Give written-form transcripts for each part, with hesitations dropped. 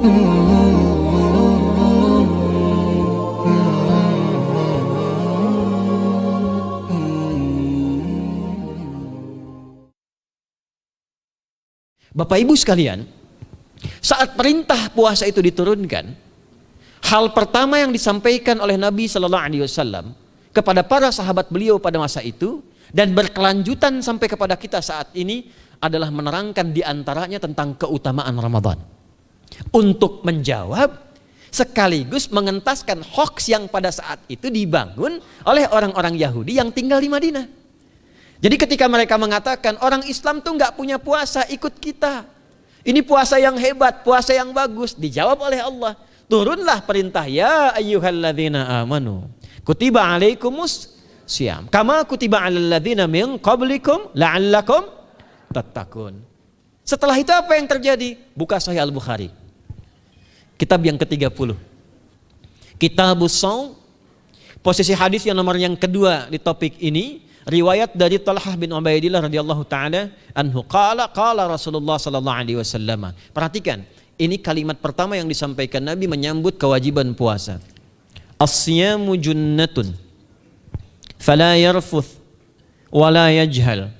Bapak Ibu sekalian, saat perintah puasa itu diturunkan, hal pertama yang disampaikan oleh Nabi Sallallahu Alaihi Wasallam kepada para sahabat beliau pada masa itu dan berkelanjutan sampai kepada kita saat ini adalah menerangkan diantaranya tentang keutamaan Ramadan, untuk menjawab sekaligus mengentaskan hoaks yang pada saat itu dibangun oleh orang-orang Yahudi yang tinggal di Madinah. Jadi ketika mereka mengatakan orang Islam tuh nggak punya puasa, ikut kita. Ini puasa yang hebat, puasa yang bagus. Dijawab oleh Allah. Turunlah perintah, ya ayyuhalladzina amanu kutiba alaikumus syiyam kama kutiba alal ladzina min qablikum la'allakum tattaqun. Setelah itu apa yang terjadi? Buka Sahih Al-Bukhari. Kitab yang ke-30. Kitabus Shaum. Posisi hadis yang nomor yang kedua di topik ini. Riwayat dari Talhah bin Ubaidillah radhiyallahu taala anhu qala Rasulullah sallallahu alaihi wasallam. Perhatikan, ini kalimat pertama yang disampaikan Nabi menyambut kewajiban puasa. As-siyamu junnatun fala yarfuth wala yajhal.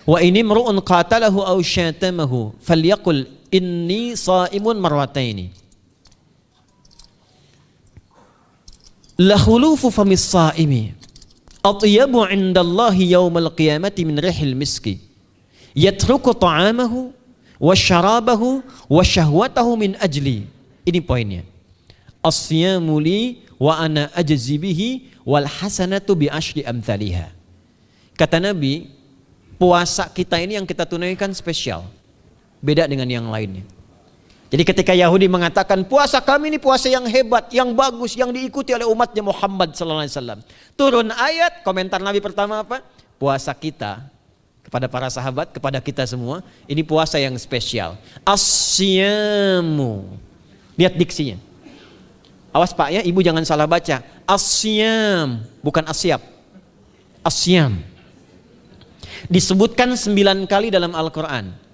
Wa in imru'un qatalahu aw syatamahu falyaqul inni sha'imun marwataini. La khulufu famis sha'imi atyabu indallahi yawmal qiyamati min rihil miski yatruku ta'amahu wa syarabahu wa syahwatahu min ajli. Ini poinnya. As-siyamu li wa ana ajzi bihi wal hasanatu bi asyri amthaliha. Kata Nabi, puasa kita ini yang kita tunaikan spesial, beda dengan yang lainnya. Jadi ketika Yahudi mengatakan puasa kami ini puasa yang hebat, yang bagus, yang diikuti oleh umatnya Muhammad sallallahu alaihi wasallam. Turun ayat, komentar Nabi pertama apa? Puasa kita kepada para sahabat, kepada kita semua, ini puasa yang spesial. As-siyamu. Lihat diksinya. Awas Pak ya, Ibu jangan salah baca. As-siyam, bukan asyab. As-siyam. Disebutkan 9 kali dalam Al-Quran.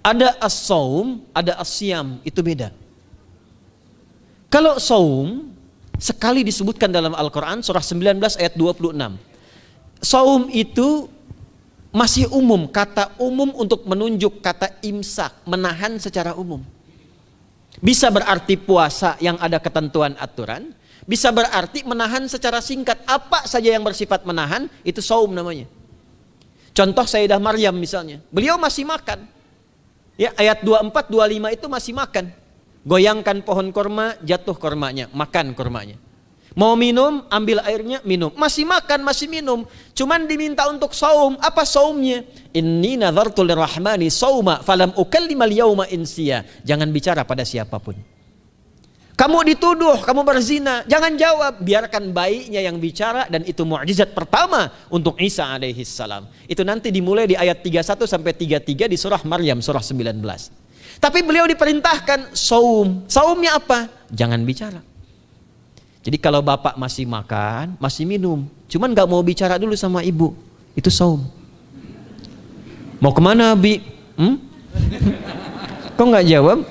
Ada as-saum, ada as-siyam, itu beda. Kalau saum sekali disebutkan dalam Al-Quran surah 19 ayat 26. Saum itu masih umum, kata umum untuk menunjuk kata imsak, menahan secara umum. Bisa berarti puasa yang ada ketentuan aturan, bisa berarti menahan secara singkat. Apa saja yang bersifat menahan, itu saum namanya. Contoh Sayyidah Maryam misalnya, beliau masih makan. Ya, ayat 24, 25 itu masih makan. Goyangkan pohon korma, jatuh kormanya, makan kormanya. Mau minum, ambil airnya, minum. Masih makan, masih minum. Cuman diminta untuk saum. Apa saumnya? Inni nadhartu lirrahmani sauma falam ukallimal yauma insiya. Jangan bicara pada siapapun. Kamu dituduh, kamu berzina, jangan jawab, biarkan bayinya yang bicara, dan itu mukjizat pertama untuk Isa alaihi salam. Itu nanti dimulai di ayat 31 sampai 33 di surah Maryam surah 19. Tapi beliau diperintahkan saum. Saumnya apa? Jangan bicara. Jadi kalau bapak masih makan, masih minum, cuman gak mau bicara dulu sama ibu, itu saum. Mau kemana Bi? Kok gak jawab?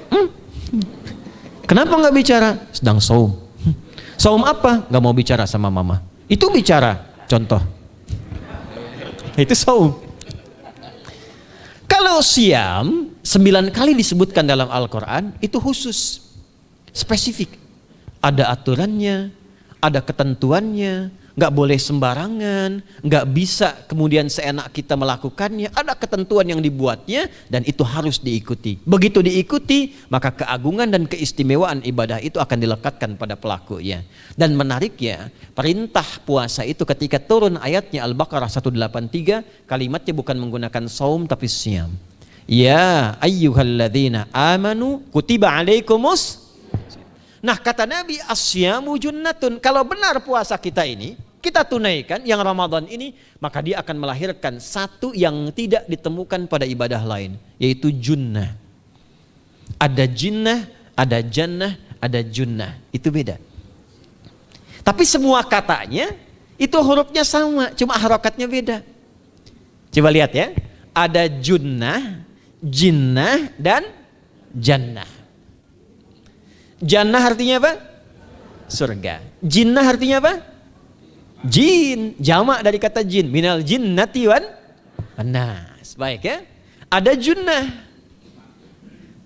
Kenapa nggak bicara? Sedang saum. Saum apa? Nggak mau bicara sama mama. Itu bicara. Contoh. Itu saum. Kalau siam 9 kali disebutkan dalam Al-Quran, itu khusus, spesifik. Ada aturannya, ada ketentuannya. Nggak boleh sembarangan, nggak bisa kemudian seenak kita melakukannya. Ada ketentuan yang dibuatnya dan itu harus diikuti. Begitu diikuti, maka keagungan dan keistimewaan ibadah itu akan dilekatkan pada pelakunya. Dan menariknya, perintah puasa itu ketika turun ayatnya Al-Baqarah 183, kalimatnya bukan menggunakan saum tapi siyam. Ya ayyuhalladzina amanu kutiba alaikumus. Nah kata Nabi, asyamu junnatun. Kalau benar puasa kita ini, kita tunaikan yang Ramadan ini, maka dia akan melahirkan satu yang tidak ditemukan pada ibadah lain, yaitu junnah. Ada jinnah, ada jannah, ada junnah. Itu beda. Tapi semua katanya, itu hurufnya sama, cuma harokatnya beda. Coba lihat ya. Ada junnah, jinnah, dan jannah. Jannah artinya apa? Surga. Jinnah artinya apa? Jin. Jamak dari kata jin. Minal jinnati wan nas. Baik ya. Ada junnah,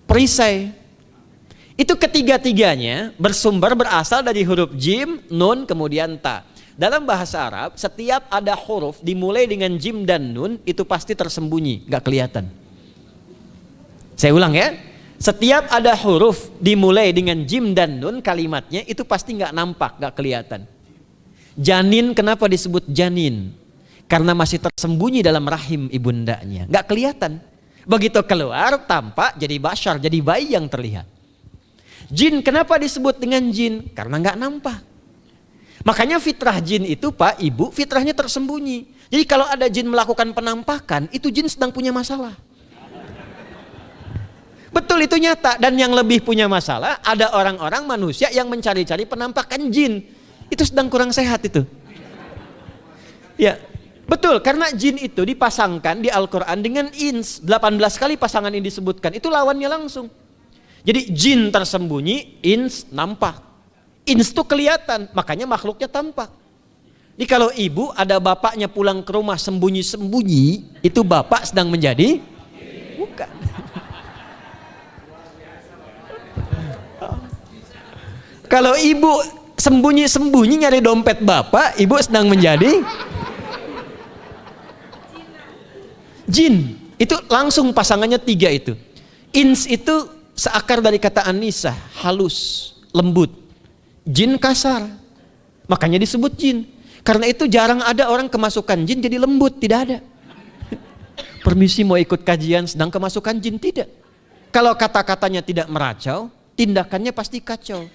perisai. Itu ketiga-tiganya berasal dari huruf jim, nun, kemudian ta. Dalam bahasa Arab, setiap ada huruf dimulai dengan jim dan nun, itu pasti tersembunyi, gak kelihatan. Saya ulang ya. Setiap ada huruf dimulai dengan jim dan nun, kalimatnya itu pasti gak nampak, gak kelihatan. Janin, kenapa disebut janin? Karena masih tersembunyi dalam rahim ibundanya, gak kelihatan. Begitu keluar, tampak jadi bashar, jadi bayi yang terlihat. Jin, kenapa disebut dengan jin? Karena gak nampak. Makanya fitrah jin itu Pak, Ibu, fitrahnya tersembunyi. Jadi kalau ada jin melakukan penampakan, itu jin sedang punya masalah. Betul, itu nyata. Dan yang lebih punya masalah, ada orang-orang manusia yang mencari-cari penampakan jin. Itu sedang kurang sehat itu. Ya, betul, karena jin itu dipasangkan di Al-Quran dengan ins. 18 kali pasangan ini disebutkan, itu lawannya langsung. Jadi jin tersembunyi, ins nampak. Ins itu kelihatan, makanya makhluknya tampak. Jadi kalau ibu ada bapaknya pulang ke rumah sembunyi-sembunyi, itu bapak sedang menjadi bukan. Kalau ibu sembunyi-sembunyi nyari dompet bapak, ibu sedang menjadi jin. Itu langsung pasangannya 3 itu. Ins itu seakar dari kata anisah, halus, lembut. Jin kasar, makanya disebut jin. Karena itu jarang ada orang kemasukan jin jadi lembut, tidak ada. Permisi mau ikut kajian sedang kemasukan jin, tidak. Kalau kata-katanya tidak meracau, tindakannya pasti kacau.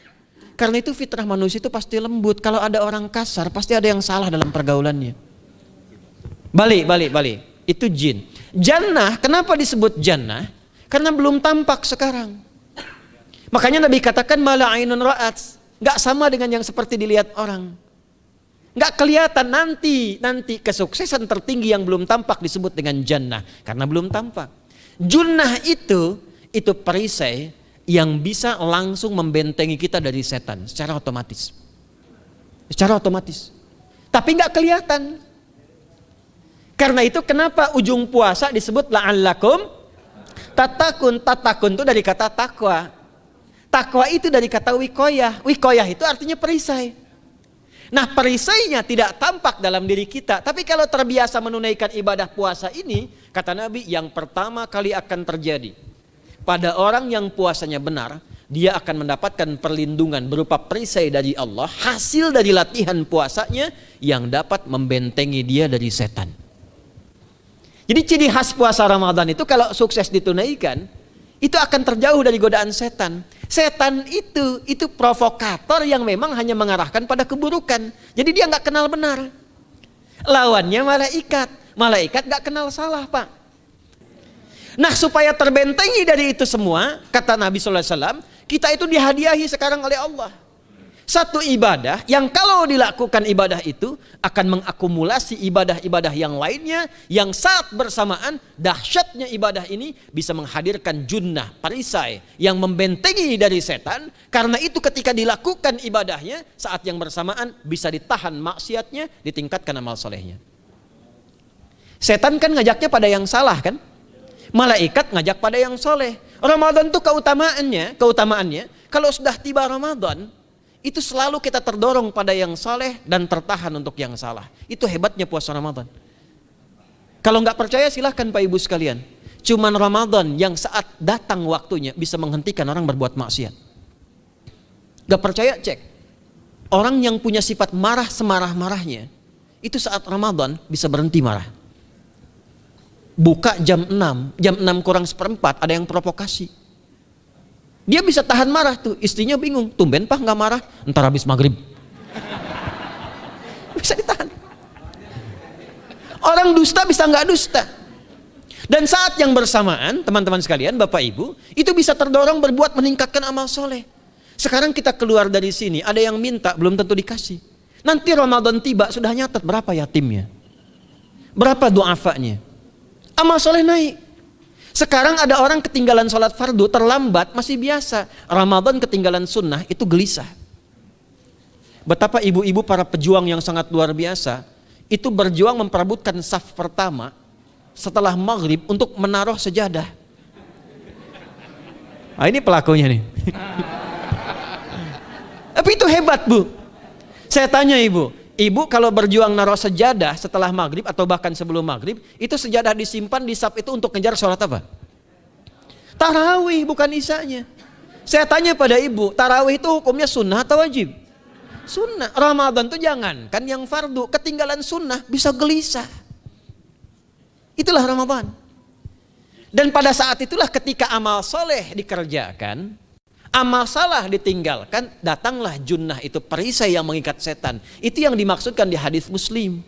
Karena itu fitrah manusia itu pasti lembut. Kalau ada orang kasar, pasti ada yang salah dalam pergaulannya. Balik. Itu jin. Jannah, kenapa disebut jannah? Karena belum tampak sekarang. Makanya Nabi katakan mala ainun ra'at. Gak sama dengan yang seperti dilihat orang. Gak kelihatan, nanti kesuksesan tertinggi yang belum tampak disebut dengan jannah. Karena belum tampak. Junnah itu perisai yang bisa langsung membentengi kita dari setan secara otomatis. Tapi gak kelihatan. Karena itu kenapa ujung puasa disebut la'allakum tatakun. Tatakun itu dari kata takwa. Takwa itu dari kata wikoyah. Wikoyah itu artinya perisai. Nah, perisainya tidak tampak dalam diri kita. Tapi kalau terbiasa menunaikan ibadah puasa ini, kata Nabi, yang pertama kali akan terjadi pada orang yang puasanya benar, dia akan mendapatkan perlindungan berupa perisai dari Allah, hasil dari latihan puasanya yang dapat membentengi dia dari setan. Jadi ciri khas puasa Ramadan itu kalau sukses ditunaikan, itu akan terjauh dari godaan setan. Setan itu provokator yang memang hanya mengarahkan pada keburukan. Jadi dia nggak kenal benar. Lawannya malaikat. Malaikat nggak kenal salah, Pak. Nah, supaya terbentengi dari itu semua, kata Nabi SAW, kita itu dihadiahi sekarang oleh Allah. Satu ibadah yang kalau dilakukan ibadah itu akan mengakumulasi ibadah-ibadah yang lainnya, yang saat bersamaan dahsyatnya ibadah ini bisa menghadirkan junnah, perisai yang membentengi dari setan. Karena itu ketika dilakukan ibadahnya, saat yang bersamaan bisa ditahan maksiatnya, ditingkatkan amal solehnya. Setan kan ngajaknya pada yang salah kan? Malaikat ngajak pada yang soleh. Ramadan itu keutamaannya, kalau sudah tiba Ramadan, itu selalu kita terdorong pada yang soleh dan tertahan untuk yang salah. Itu hebatnya puasa Ramadan. Kalau nggak percaya silahkan Pak Ibu sekalian. Cuman Ramadan yang saat datang waktunya bisa menghentikan orang berbuat maksiat. Gak percaya cek. Orang yang punya sifat marah semarah-marahnya, itu saat Ramadan bisa berhenti marah. Buka jam 6 kurang seperempat ada yang provokasi. Dia bisa tahan marah tuh, istrinya bingung, tumben Pak nggak marah, ntar habis maghrib. Bisa ditahan. Orang dusta bisa nggak dusta. Dan saat yang bersamaan, teman-teman sekalian, Bapak Ibu, itu bisa terdorong berbuat meningkatkan amal soleh. Sekarang kita keluar dari sini, ada yang minta, belum tentu dikasih. Nanti Ramadan tiba, sudah nyatat berapa yatimnya, berapa du'afanya. Amal soleh naik. Sekarang ada orang ketinggalan sholat fardu terlambat masih biasa. Ramadan ketinggalan sunnah itu gelisah. Betapa ibu-ibu para pejuang yang sangat luar biasa itu berjuang memperebutkan saf pertama setelah maghrib untuk menaruh sejadah. Nah, ini pelakunya nih. Tapi itu hebat, Bu. Saya tanya ibu kalau berjuang naruh sejadah setelah maghrib atau bahkan sebelum maghrib, itu sejadah disimpan di saf itu untuk ngejar sholat apa? Tarawih, bukan isanya. Saya tanya pada ibu, tarawih itu hukumnya sunnah atau wajib? Sunnah. Ramadan tuh jangan, kan yang fardu, ketinggalan sunnah bisa gelisah. Itulah Ramadan. Dan pada saat itulah ketika amal soleh dikerjakan, amal salah ditinggalkan, datanglah junnah, itu perisai yang mengikat setan. Itu yang dimaksudkan di hadis Muslim.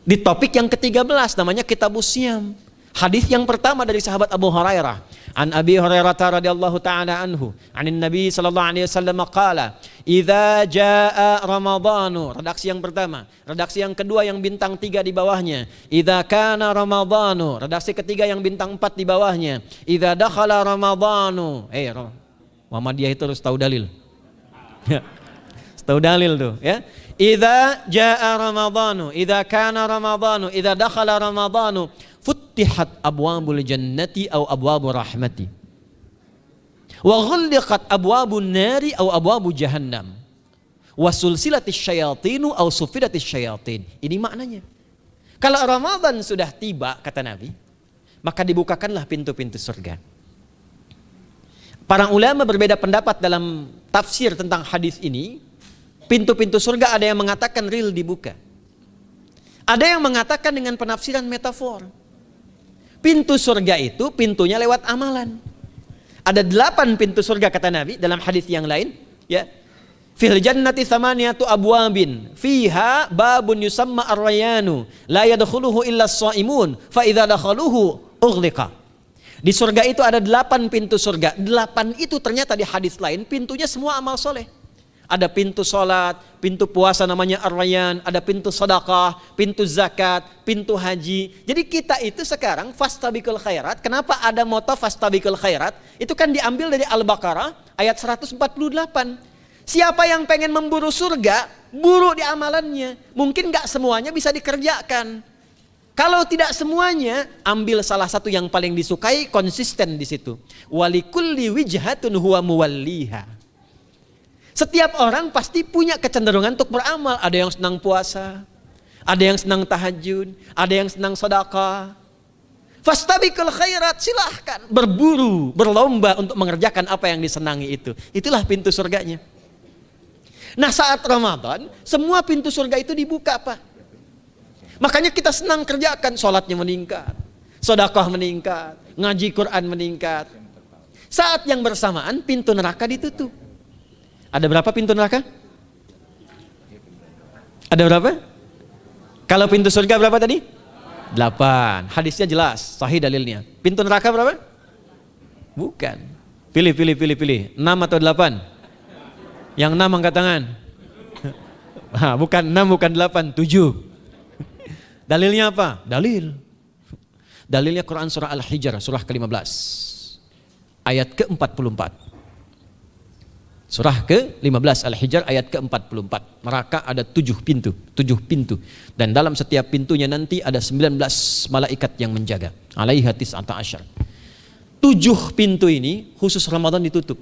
Di topik yang ke-13 namanya Kitabus Syam. Hadis yang pertama dari sahabat Abu Hurairah. An Abi Hurairah radhiyallahu ta'ala anhu, anin Nabi sallallahu alaihi wasallam qala, "Idza jaa Ramadhanu." Redaksi yang pertama. Redaksi yang kedua yang bintang 3 di bawahnya. "Idza kana Ramadhanu." Redaksi ketiga yang bintang 4 di bawahnya. "Idza dakhala Ramadhanu." Muhammadiyah itu harus tahu dalil. Tahu dalil tuh, ya. Idza jaa Ramadhanu, idza kana Ramadhanu, idza dakhala Ramadhanu, futtihat abwabul jannati aw abwabur rahmati. Wa ghulliqat abwabun nari aw abwabu jahannam. Wa sulsilatis syayatinu aw sufidatis syayatin. Ini maknanya. Kalau Ramadan sudah tiba, kata Nabi, maka dibukakanlah pintu-pintu surga. Para ulama berbeda pendapat dalam tafsir tentang hadis ini. Pintu-pintu surga ada yang mengatakan real dibuka. Ada yang mengatakan dengan penafsiran metafor. Pintu surga itu pintunya lewat amalan. Ada 8 pintu surga kata Nabi dalam hadis yang lain, ya. Fil jannati thamaniyatu abwabin fiha babun yusamma ar-rayanu la yadkhuluhu illa as-shaimun fa idza dakhaluhu ughliqa. Di surga itu ada 8 pintu surga. 8 itu ternyata di hadis lain pintunya semua amal soleh. Ada pintu sholat, pintu puasa namanya ar-rayyan, ada pintu sedekah, pintu zakat, pintu haji. Jadi kita itu sekarang fastabiqul khairat. Kenapa ada moto fastabiqul khairat? Itu kan diambil dari Al-Baqarah ayat 148. Siapa yang pengen memburu surga, buru di amalannya. Mungkin gak semuanya bisa dikerjakan. Kalau tidak semuanya, ambil salah satu yang paling disukai, konsisten di situ. Walikulli wijhatun huwa muwalliha. Setiap orang pasti punya kecenderungan untuk beramal. Ada yang senang puasa, ada yang senang tahajud, ada yang senang sedekah. Fastabiqul khairat, silahkan berburu, berlomba untuk mengerjakan apa yang disenangi itu. Itulah pintu surganya. Nah, saat Ramadan, semua pintu surga itu dibuka, Pak. Makanya kita senang kerjakan, sholatnya meningkat, sedekah meningkat, ngaji Quran meningkat. Saat yang bersamaan pintu neraka ditutup. Ada berapa pintu neraka? Ada berapa? Kalau pintu surga berapa tadi? 8. Hadisnya jelas, sahih dalilnya. Pintu neraka berapa? Bukan. Pilih. 6 atau 8? Yang 6 angkat tangan. Bukan 6, bukan 8, 7. Dalilnya apa? Dalilnya Quran surah Al-Hijr, surah ke-15. Ayat ke-44. Surah ke-15 Al-Hijr ayat ke-44. Neraka ada 7 pintu. Dan dalam setiap pintunya nanti ada 19 malaikat yang menjaga. Alaiha tis'ata asyar. 7 pintu ini khusus Ramadan ditutup.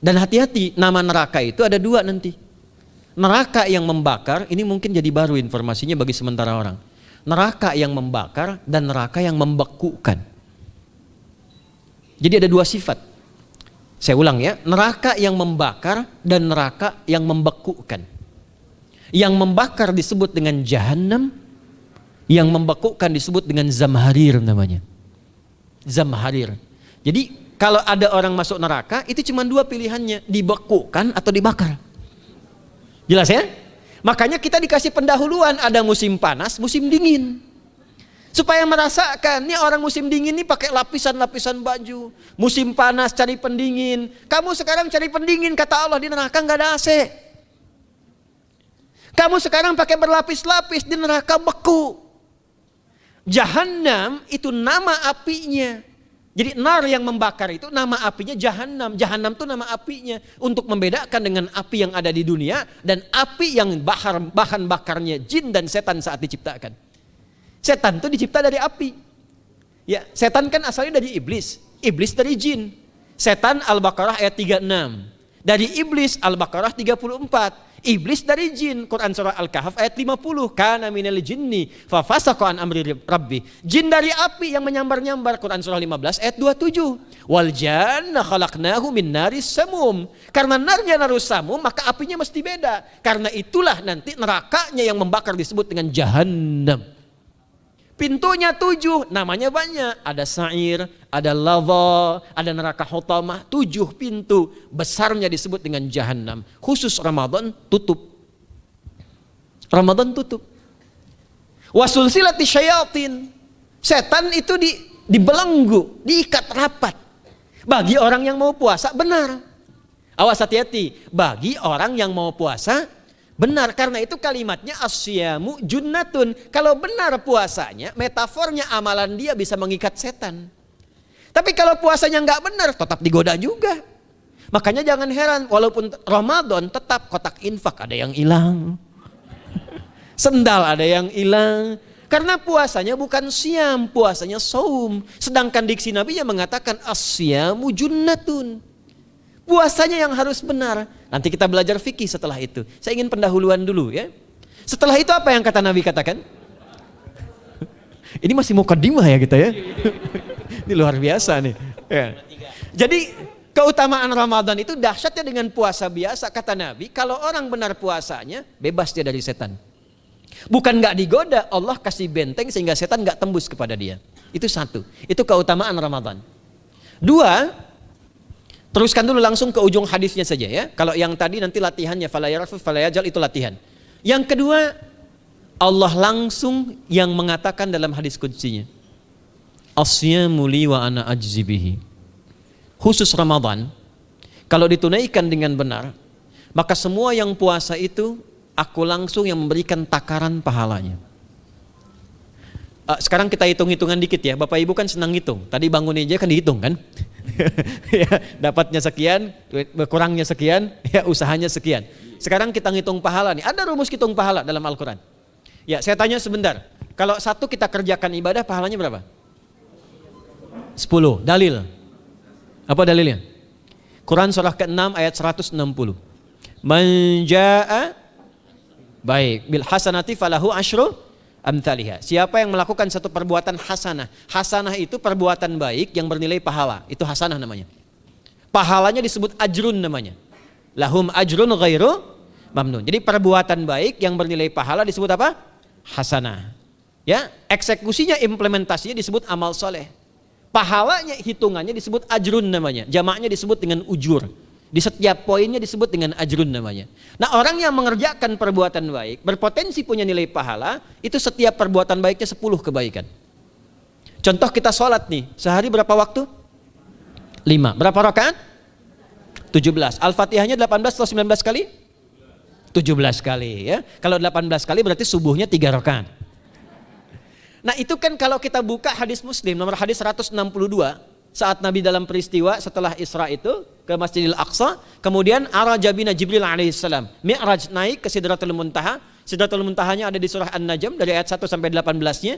Dan hati-hati, nama neraka itu ada 2 nanti. Neraka yang membakar, ini mungkin jadi baru informasinya bagi sementara orang. Neraka yang membakar dan neraka yang membekukan. Jadi ada 2 sifat. Saya ulang ya, neraka yang membakar dan neraka yang membekukan. Yang membakar disebut dengan Jahannam, yang membekukan disebut dengan Zamharir namanya. Zamharir. Jadi kalau ada orang masuk neraka, itu cuma 2 pilihannya, dibekukan atau dibakar. Jelas ya? Makanya kita dikasih pendahuluan, ada musim panas, musim dingin. Supaya merasakan, nih orang musim dingin nih pakai lapisan-lapisan baju. Musim panas cari pendingin. Kamu sekarang cari pendingin, kata Allah, di neraka nggak ada AC. Kamu sekarang pakai berlapis-lapis, di neraka beku. Jahannam itu nama apinya. Jadi nar yang membakar itu nama apinya Jahannam. Jahannam itu nama apinya. Untuk membedakan dengan api yang ada di dunia dan api yang bahan bakarnya jin dan setan saat diciptakan. Setan itu dicipta dari api. Ya, setan kan asalnya dari iblis. Iblis dari jin. Setan Al-Baqarah ayat 36. Dari iblis Al-Baqarah 34. Iblis dari jin, Quran surah Al-Kahf ayat 50. Kana minal jinni fa fasaqa an amri rabbi. Jin dari api yang menyambar-nyambar, Quran surah 15 ayat 27. Wal janna khalaqnahu min naris samum. Karena narnya narus samum, maka apinya mesti beda. Karena itulah nanti nerakanya yang membakar disebut dengan Jahannam. Pintunya 7, namanya banyak. Ada sa'ir, ada lava, ada neraka hutamah. 7 pintu, besarnya disebut dengan Jahannam. Khusus Ramadan tutup. Ramadan tutup. Wasulsilati syayatin. Setan itu dibelenggu, diikat rapat. Bagi orang yang mau puasa benar. Awas hati-hati. Bagi orang yang mau puasa benar, karena itu kalimatnya asyamu junnatun. Kalau benar puasanya, metafornya amalan dia bisa mengikat setan. Tapi kalau puasanya nggak benar, tetap digoda juga. Makanya jangan heran, walaupun Ramadan tetap kotak infak ada yang hilang. Sendal ada yang hilang. Karena puasanya bukan siam, puasanya saum. Sedangkan diksi Nabi yang mengatakan asyamu junnatun. Puasanya yang harus benar. Nanti kita belajar fikih setelah itu. Saya ingin pendahuluan dulu ya. Setelah itu apa yang kata Nabi katakan? Ini masih mukadimah ya kita ya. Ini luar biasa nih. Ya. Jadi keutamaan Ramadan itu dahsyatnya dengan puasa biasa. Kata Nabi, kalau orang benar puasanya, bebas dia dari setan. Bukan nggak digoda, Allah kasih benteng sehingga setan nggak tembus kepada dia. Itu satu. Itu keutamaan Ramadan. 2, teruskan dulu langsung ke ujung hadisnya saja ya. Kalau yang tadi nanti latihannya fala yarfus fala yajal, itu latihan. Yang kedua, Allah langsung yang mengatakan dalam hadis qudsinya, asyamu li wa ana ajzi bihi. Khusus Ramadan, kalau ditunaikan dengan benar, maka semua yang puasa itu aku langsung yang memberikan takaran pahalanya. Sekarang kita hitung-hitungan dikit ya. Bapak Ibu kan senang hitung. Tadi bangun aja kan dihitung kan? Ya, dapatnya sekian, kurangnya sekian, ya usahanya sekian. Sekarang kita ngitung pahala nih. Ada rumus hitung pahala dalam Al-Quran. Ya, saya tanya sebentar. Kalau satu kita kerjakan ibadah, pahalanya berapa? 10. Dalil. Apa dalilnya? Quran surah ke-6 ayat 160. Man jaa baik bil hasanati falahu asyru amthaliha. Siapa yang melakukan satu perbuatan hasanah. Hasanah itu perbuatan baik yang bernilai pahala. Itu hasanah namanya. Pahalanya disebut ajrun namanya. Lahum ajrun ghairu mamnun. Jadi perbuatan baik yang bernilai pahala disebut apa? Hasanah. Ya, eksekusinya, implementasinya disebut amal soleh. Pahalanya, hitungannya disebut ajrun namanya. Jamaknya disebut dengan ujur. Di setiap poinnya disebut dengan ajrun namanya. Nah, orang yang mengerjakan perbuatan baik berpotensi punya nilai pahala, itu setiap perbuatan baiknya 10 kebaikan. Contoh kita sholat nih, sehari berapa waktu? 5. Berapa rakaat? 17. Al-Fatihahnya 18 atau 19 kali? 17 kali ya. Kalau 18 kali berarti subuhnya 3 rakaat. Nah, itu kan kalau kita buka hadis Muslim nomor hadis 162, saat Nabi dalam peristiwa setelah Isra itu ke Masjidil Aqsa, kemudian araja bina Jibril alaihissalam, Mi'raj, naik ke Sidratul Muntaha. Sidratul Muntahanya ada di surah An-Najm dari ayat 1 sampai 18-nya.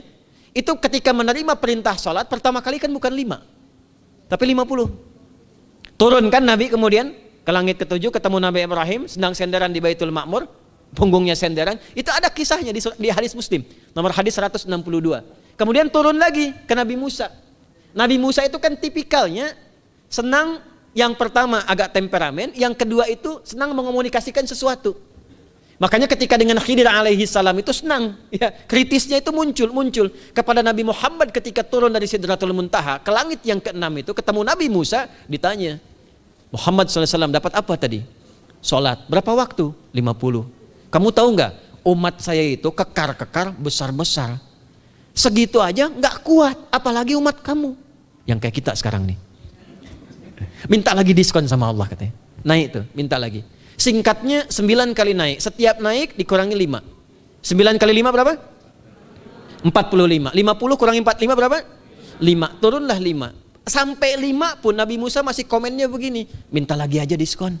Itu ketika menerima perintah sholat pertama kali kan bukan 5 tapi 50. Turunkan Nabi kemudian ke langit ke-7, ketemu Nabi Ibrahim sedang senderan di Baitul Ma'mur, punggungnya senderan. Itu ada kisahnya di hadis Muslim nomor hadis 162. Kemudian turun lagi ke Nabi Musa. Nabi Musa itu kan tipikalnya senang, yang pertama agak temperamen, yang kedua itu senang mengomunikasikan sesuatu. Makanya ketika dengan Khidir alaihi salam itu senang, ya, kritisnya itu muncul kepada Nabi Muhammad ketika turun dari Sidratul Muntaha ke langit yang ke-6 itu ketemu Nabi Musa, ditanya, Muhammad SAW dapat apa tadi? Sholat. Berapa waktu? 50. Kamu tahu nggak? Umat saya itu kekar-kekar besar-besar. Segitu aja nggak kuat, apalagi umat kamu yang kayak kita sekarang nih. Minta lagi diskon sama Allah katanya. Naik tuh, minta lagi. Singkatnya 9 kali naik. Setiap naik dikurangi 5. 9 kali 5 berapa? 45. 50 kurangi 45 berapa? 5. Turunlah 5. Sampai 5 pun Nabi Musa masih komennya begini, minta lagi aja diskon.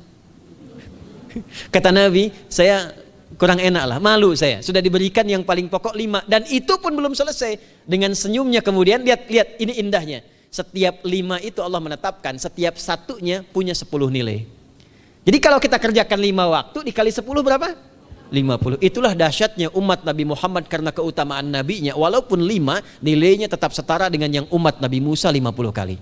Kata Nabi, saya kurang enak lah, malu saya. Sudah diberikan yang paling pokok 5. Dan itu pun belum selesai. Dengan senyumnya kemudian, lihat ini indahnya. Setiap 5 itu Allah menetapkan, setiap satunya punya 10 nilai. Jadi kalau kita kerjakan 5 waktu, dikali 10 berapa? 50. Itulah dahsyatnya umat Nabi Muhammad karena keutamaan nabinya. Walaupun 5, nilainya tetap setara dengan yang umat Nabi Musa 50 kali.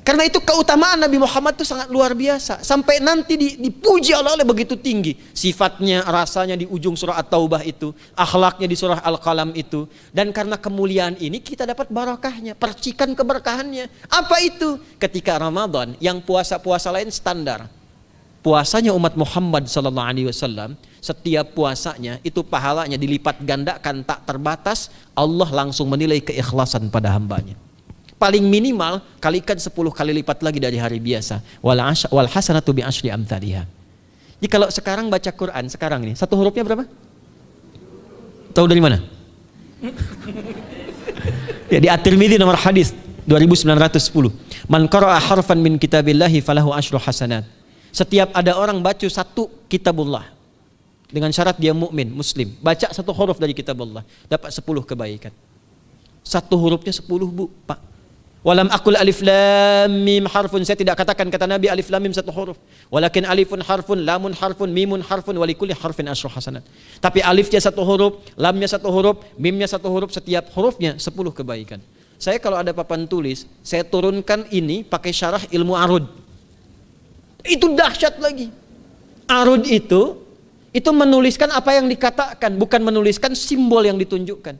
Karena itu keutamaan Nabi Muhammad itu sangat luar biasa. Sampai nanti dipuji Allah oleh begitu tinggi. Sifatnya, rasanya di ujung surah At-Taubah itu. Akhlaknya di surah Al-Qalam itu. Dan karena kemuliaan ini kita dapat barakahnya. Percikan keberkahannya. Apa itu? Ketika Ramadan yang puasa-puasa lain standar. Puasanya umat Muhammad SAW, setiap puasanya itu pahalanya dilipat gandakan tak terbatas. Allah langsung menilai keikhlasan pada hambanya. Paling minimal kalikan 10 kali lipat lagi dari hari biasa. Wal hasanatu bi asyri amthaliha. Jadi kalau sekarang baca Quran sekarang ini, satu hurufnya berapa? Tahu dari mana? Ya, di At-Tirmidzi nomor hadis 2910. Man qara'a harfan min kitabillahi falahu asyru hasanat. Setiap ada orang baca satu kitabullah dengan syarat dia mukmin, muslim, baca satu huruf dari kitabullah, dapat 10 kebaikan. Satu hurufnya 10, Bu, Pak. Walam aqul alif lam mim harfun, saya tidak katakan kata Nabi alif lam mim satu huruf. Walakin alifun harfun, lamun harfun, mimun harfun, wa likulli harfin asyru hasanat. Tapi alifnya satu huruf, lamnya satu huruf, mimnya satu huruf, setiap hurufnya 10 kebaikan. Saya kalau ada papan tulis, saya turunkan ini pakai syarah ilmu arud. Itu dahsyat lagi. Arud itu menuliskan apa yang dikatakan, bukan menuliskan simbol yang ditunjukkan.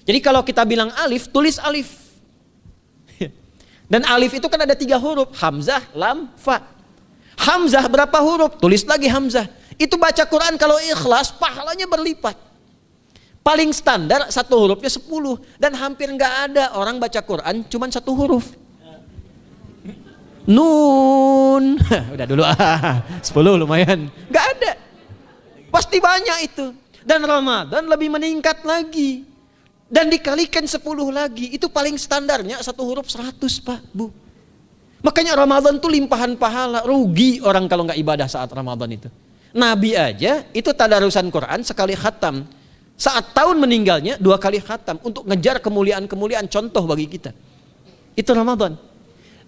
Jadi kalau kita bilang alif, tulis alif. Dan alif itu kan ada 3 huruf, hamzah, lam, fa. Hamzah berapa huruf? Tulis lagi hamzah. Itu baca Quran kalau ikhlas, pahalanya berlipat. Paling standar satu hurufnya 10. Dan hampir nggak ada orang baca Quran cuman 1 huruf. Nun. Udah dulu 10 lumayan. Nggak ada. Pasti banyak itu. Dan Ramadan lebih meningkat lagi. Dan dikalikan 10 lagi, itu paling standarnya 1 huruf 100, Pak, Bu. Makanya Ramadan itu limpahan pahala. Rugi orang kalau nggak ibadah saat Ramadan itu. Nabi aja itu tadarusan Quran sekali khatam. Saat tahun meninggalnya 2 kali khatam untuk ngejar kemuliaan-kemuliaan contoh bagi kita. Itu Ramadan.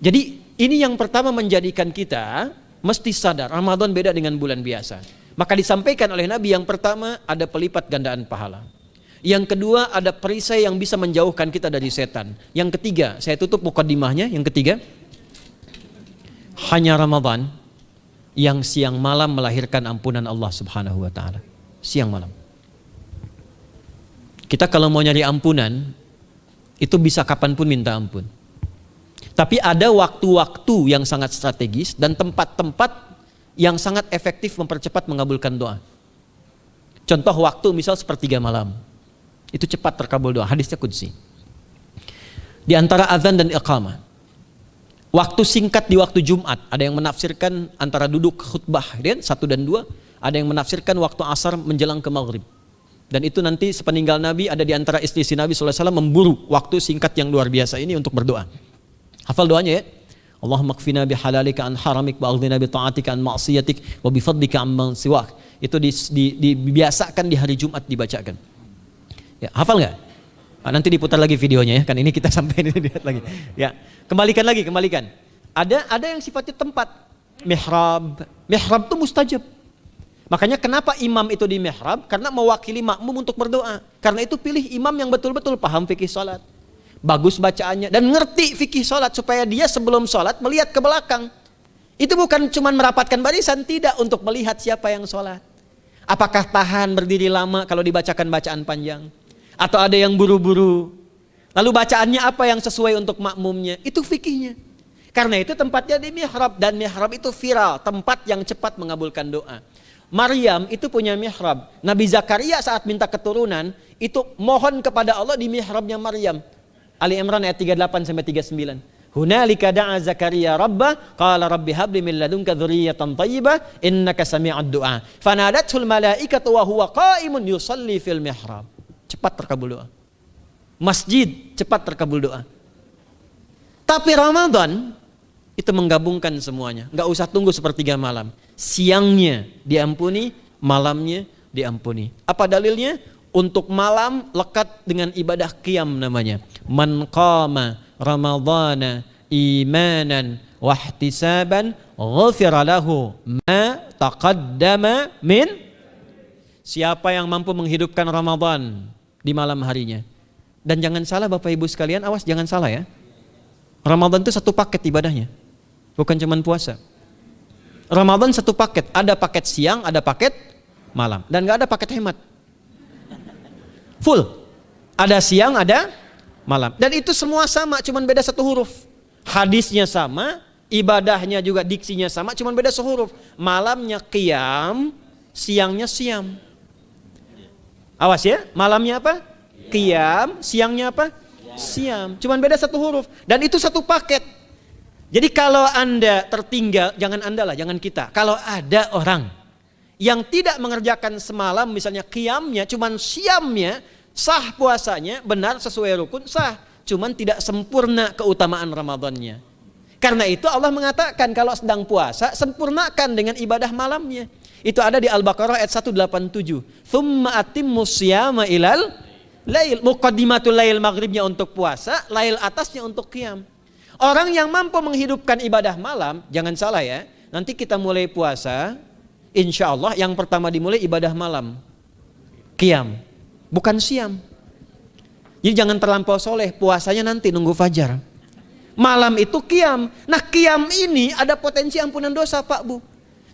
Jadi ini yang pertama menjadikan kita mesti sadar Ramadan beda dengan bulan biasa. Maka disampaikan oleh Nabi yang pertama ada pelipat gandaan pahala. Yang kedua ada perisai yang bisa menjauhkan kita dari setan. Yang ketiga, saya tutup mukadimahnya. Yang ketiga, hanya Ramadan yang siang malam melahirkan ampunan Allah Subhanahu wa taala. Siang malam. Kita kalau mau nyari ampunan itu bisa kapanpun minta ampun. Tapi ada waktu-waktu yang sangat strategis dan tempat-tempat yang sangat efektif mempercepat mengabulkan doa. Contoh waktu misal sepertiga malam. Itu cepat terkabul doa, hadisnya qudsi. Di antara azan dan iqamah. Waktu singkat di waktu Jumat, ada yang menafsirkan antara duduk khutbah 1 dan 2, ada yang menafsirkan waktu asar menjelang ke maghrib. Dan itu nanti sepeninggal Nabi ada di antara istri Nabi SAW memburu waktu singkat yang luar biasa ini untuk berdoa. Hafal doanya ya. Allahumma kfina bihalalika an haramik wa aghdina bi ta'atika an ma'siyatik wa bi fadlika amman siwak. Itu dibiasakan di hari Jumat dibacakan. Ya, hafal nggak? Nanti diputar lagi videonya ya, kan ini kita sampai ini lihat lagi. Ya, kembalikan. Ada yang sifatnya tempat. Mihrab itu mustajab. Makanya kenapa imam itu di mihrab? Karena mewakili makmum untuk berdoa. Karena itu pilih imam yang betul-betul paham fikih salat, bagus bacaannya dan ngerti fikih salat supaya dia sebelum salat melihat ke belakang. Itu bukan cuma merapatkan barisan, tidak, untuk melihat siapa yang salat. Apakah tahan berdiri lama kalau dibacakan bacaan panjang? Atau ada yang buru-buru. Lalu bacaannya apa yang sesuai untuk makmumnya? Itu fikihnya. Karena itu tempatnya di mihrab. Dan mihrab itu viral, tempat yang cepat mengabulkan doa. Maryam itu punya mihrab. Nabi Zakaria saat minta keturunan, itu mohon kepada Allah di mihrabnya Maryam. Ali Imran ayat 38-39. Hunalika da'a Zakaria rabbah qala rabbi habli min ladunka dzurriyyatan thayyibah innaka sami'ud du'a. Fanadatul malaikatu wa huwa qa'imun yusalli fil mihrab. Cepat terkabul doa. Masjid cepat terkabul doa. Tapi Ramadan itu menggabungkan semuanya. Enggak usah tunggu sepertiga malam. Siangnya diampuni, malamnya diampuni. Apa dalilnya? Untuk malam lekat dengan ibadah qiyam namanya. Man qama ramadhana imanan wahtisaban ghufira lahu ma taqaddama min. Siapa yang mampu menghidupkan Ramadan di malam harinya. Dan jangan salah Bapak Ibu sekalian, awas jangan salah ya. Ramadan itu satu paket ibadahnya. Bukan cuma puasa. Ramadan satu paket, ada paket siang, ada paket malam, dan gak ada paket hemat. Full. Ada siang, ada malam. Dan itu semua sama, cuman beda satu huruf. Hadisnya sama, ibadahnya juga diksinya sama, cuman beda sehuruf. Malamnya qiyam, siangnya siam. Awas ya, malamnya apa? Qiyam, siangnya apa? Siam. Cuman beda satu huruf. Dan itu satu paket. Jadi kalau Anda tertinggal, jangan Anda lah, jangan kita. Kalau ada orang yang tidak mengerjakan semalam misalnya qiyamnya, cuman siamnya, sah puasanya, benar sesuai rukun, sah. Cuman tidak sempurna keutamaan Ramadannya. Karena itu Allah mengatakan kalau sedang puasa, sempurnakan dengan ibadah malamnya. Itu ada di Al-Baqarah ayat 187. Tsumma atimmus syiyama ilal lail. Muqaddimatul lail, maghribnya untuk puasa, lail atasnya untuk qiyam. Orang yang mampu menghidupkan ibadah malam, jangan salah ya, nanti kita mulai puasa, insya Allah yang pertama dimulai ibadah malam, qiyam, bukan siam. Jadi jangan terlampau soleh, puasanya nanti nunggu fajar. Malam itu qiyam. Nah qiyam ini ada potensi ampunan dosa Pak Bu.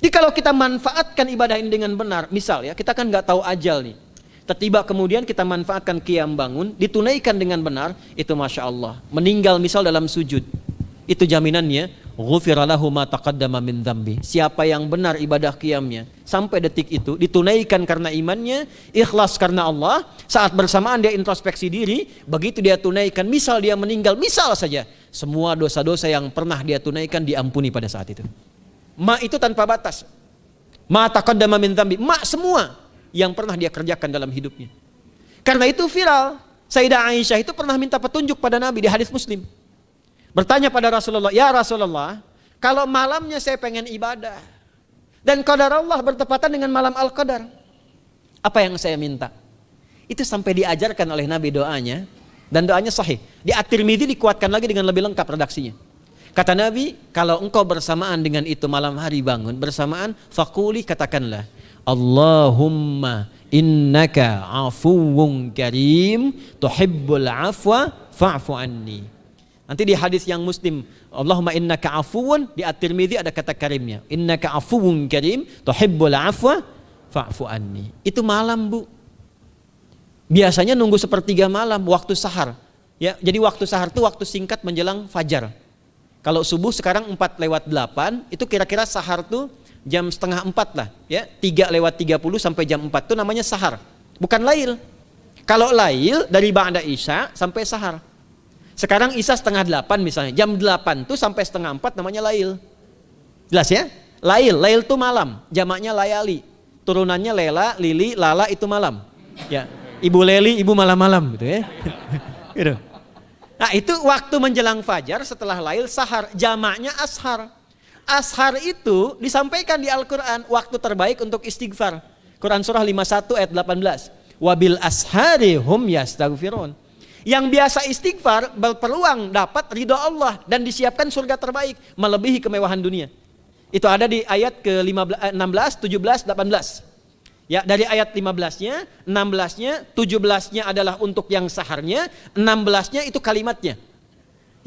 Jadi kalau kita manfaatkan ibadah ini dengan benar, misal ya kita kan nggak tahu ajal nih, tiba kemudian kita manfaatkan qiyam bangun, ditunaikan dengan benar, itu masya Allah. Meninggal misal dalam sujud, itu jaminannya ghufira lahu ma taqaddama min dzambi. Siapa yang benar ibadah qiyamnya sampai detik itu ditunaikan karena imannya, ikhlas karena Allah, saat bersamaan dia introspeksi diri, begitu dia tunaikan, misal dia meninggal, misal saja, semua dosa-dosa yang pernah dia tunaikan diampuni pada saat itu. Ma itu tanpa batas. Ma taqaddama min dzambi, ma semua yang pernah dia kerjakan dalam hidupnya. Karena itu viral. Sayyidah Aisyah itu pernah minta petunjuk pada Nabi di hadis Muslim. Bertanya pada Rasulullah, ya Rasulullah, kalau malamnya saya pengen ibadah dan qadar Allah bertepatan dengan malam Al-Qadar, apa yang saya minta? Itu sampai diajarkan oleh Nabi doanya, dan doanya sahih. Di At-Tirmidzi dikuatkan lagi dengan lebih lengkap redaksinya. Kata Nabi, kalau engkau bersamaan dengan itu malam hari bangun, bersamaan, faquli, katakanlah, Allahumma innaka afuwun karim tuhibbul afwa fa'fu anni. Nanti di hadis yang Muslim, Allahumma innaka afuwun, di At-Tirmidzi ada kata karimnya. Innaka afuwun karim tuhibbul afwa fa'fu anni. Itu malam Bu. Biasanya nunggu sepertiga malam, waktu sahar. Ya, jadi waktu sahar itu waktu singkat menjelang fajar. Kalau subuh sekarang 4:08, itu kira-kira sahar tuh jam setengah 4 lah, ya 3:30 sampai jam 4 itu namanya sahar, bukan lail. Kalau lail dari ba'da isya sampai sahar. Sekarang isya setengah 8 misalnya, jam 8 tuh sampai setengah 4 namanya lail. Jelas ya? Lail tuh malam, jamaknya layali, turunannya lela, lili, lala itu malam. Ya, ibu leli, ibu malam-malam gitu ya. Gitu. Nah itu waktu menjelang fajar setelah lail, sahar, jamaknya ashar. Ashar itu disampaikan di Al-Quran, waktu terbaik untuk istighfar. Quran surah 51 ayat 18. Wabil ashari hum yastaghfirun. Yang biasa istighfar berpeluang dapat ridha Allah dan disiapkan surga terbaik, melebihi kemewahan dunia. Itu ada di ayat ke-16, 17, 18. Ya, dari ayat 15-nya, 16-nya, 17-nya adalah untuk yang saharnya, 16-nya itu kalimatnya.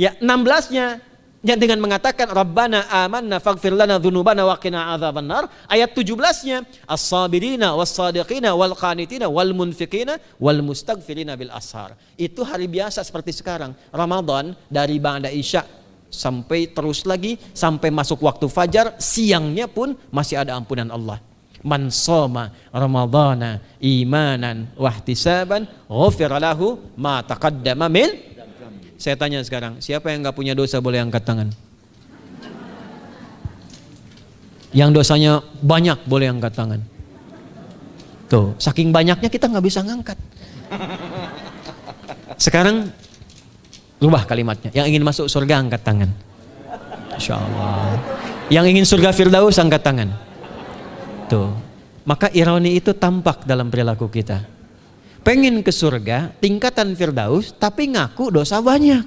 Ya, 16-nya yang dengan mengatakan Rabbana amanna faghfir lana dzunubana wa qina adzabannar. Ayat 17-nya as-sabirina was-sadiqina wal qanitina wal munfiqina wal mustaghfirina bil ashar. Itu hari biasa seperti sekarang. Ramadan dari ba'da isya sampai terus lagi sampai masuk waktu fajar, siangnya pun masih ada ampunan Allah. Man shoma ramadhana imanan wahtisaban ghufira lahu ma taqaddama min. saya tanya sekarang, siapa yang nggak punya dosa boleh angkat tangan? Yang dosanya banyak boleh angkat tangan. Tuh, saking banyaknya kita nggak bisa ngangkat. Sekarang rubah kalimatnya. Yang ingin masuk surga angkat tangan. Insya Allah. Yang ingin surga Firdaus angkat tangan. Tuh, maka ironi itu tampak dalam perilaku kita. Pengen ke surga, tingkatan Firdaus, tapi ngaku dosa banyak.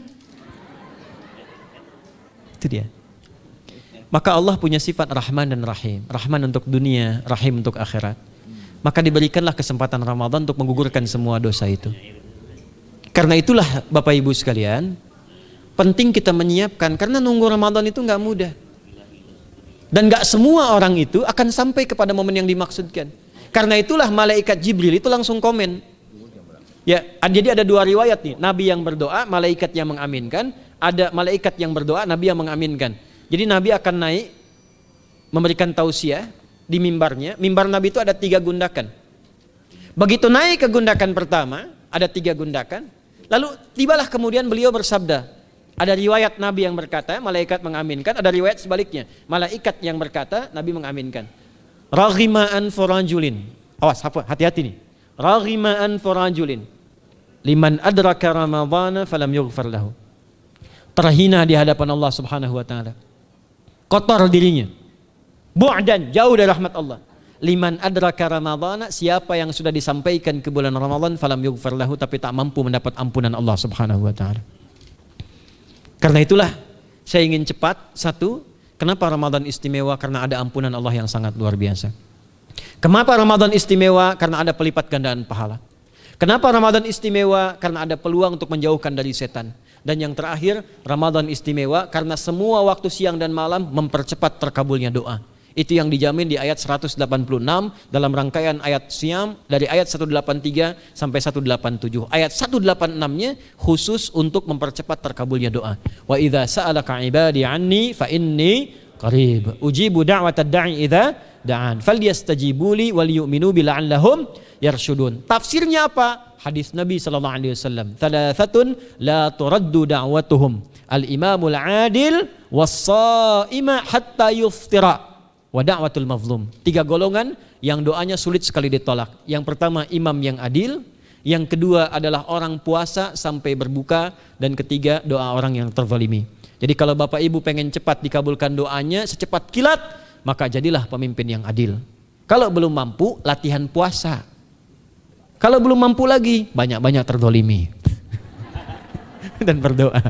Itu dia. Maka Allah punya sifat Rahman dan Rahim. Rahman untuk dunia, Rahim untuk akhirat. Maka diberikanlah kesempatan Ramadan untuk menggugurkan semua dosa itu. Karena itulah Bapak Ibu sekalian, penting kita menyiapkan, karena nunggu Ramadan itu nggak mudah. Dan nggak semua orang itu akan sampai kepada momen yang dimaksudkan. Karena itulah malaikat Jibril itu langsung komen. Ya, jadi ada dua riwayat nih, Nabi yang berdoa, malaikat yang mengaminkan, ada malaikat yang berdoa, Nabi yang mengaminkan. Jadi Nabi akan naik memberikan tausiah di mimbarnya. Mimbar Nabi itu ada 3 gundakan. Begitu naik ke gundakan pertama, ada 3 gundakan. Lalu tibalah kemudian beliau bersabda. Ada riwayat Nabi yang berkata, malaikat mengaminkan, ada riwayat sebaliknya. Malaikat yang berkata, Nabi mengaminkan. Raghima'an forajulin. Awas, hati-hati nih. Raghima'an forajulin. Liman adraka Ramadhana falam yughfar lahu. Terhina di hadapan Allah Subhanahu wa taala. Kotor dirinya. Bu'dan, jauh dari rahmat Allah. Liman adraka Ramadhana, siapa yang sudah disampaikan ke bulan Ramadan falam yughfar lahu, tapi tak mampu mendapat ampunan Allah Subhanahu wa taala. Karena itulah saya ingin cepat. Satu, kenapa Ramadan istimewa? Karena ada ampunan Allah yang sangat luar biasa. Kenapa Ramadan istimewa? Karena ada pelipat gandaan pahala. Kenapa Ramadan istimewa? Karena ada peluang untuk menjauhkan dari setan. Dan yang terakhir, Ramadan istimewa karena semua waktu siang dan malam mempercepat terkabulnya doa. Itu yang dijamin di ayat 186 dalam rangkaian ayat Siyam dari ayat 183 sampai 187. Ayat 186-nya khusus untuk mempercepat terkabulnya doa. Wa idza sa'alaka 'ibadi 'anni fa inni qarib. Ujibu da'watad da'i idza da'an. Falyastajibuli wal yu'minu bi la'allahum yarshudun. Tafsirnya apa? Hadis Nabi sallallahu alaihi wasallam. Thalathatun la turaddu da'watuhum. Al-imamul 'adil was-sha'ima hatta yuftira. Wa da'watul mazlum. 3 golongan yang doanya sulit sekali ditolak. Yang pertama imam yang adil, yang kedua adalah orang puasa sampai berbuka, dan ketiga doa orang yang terzalimi. Jadi kalau Bapak Ibu pengen cepat dikabulkan doanya secepat kilat, maka jadilah pemimpin yang adil. Kalau belum mampu, latihan puasa. Kalau belum mampu lagi, banyak-banyak terzalimi dan berdoa.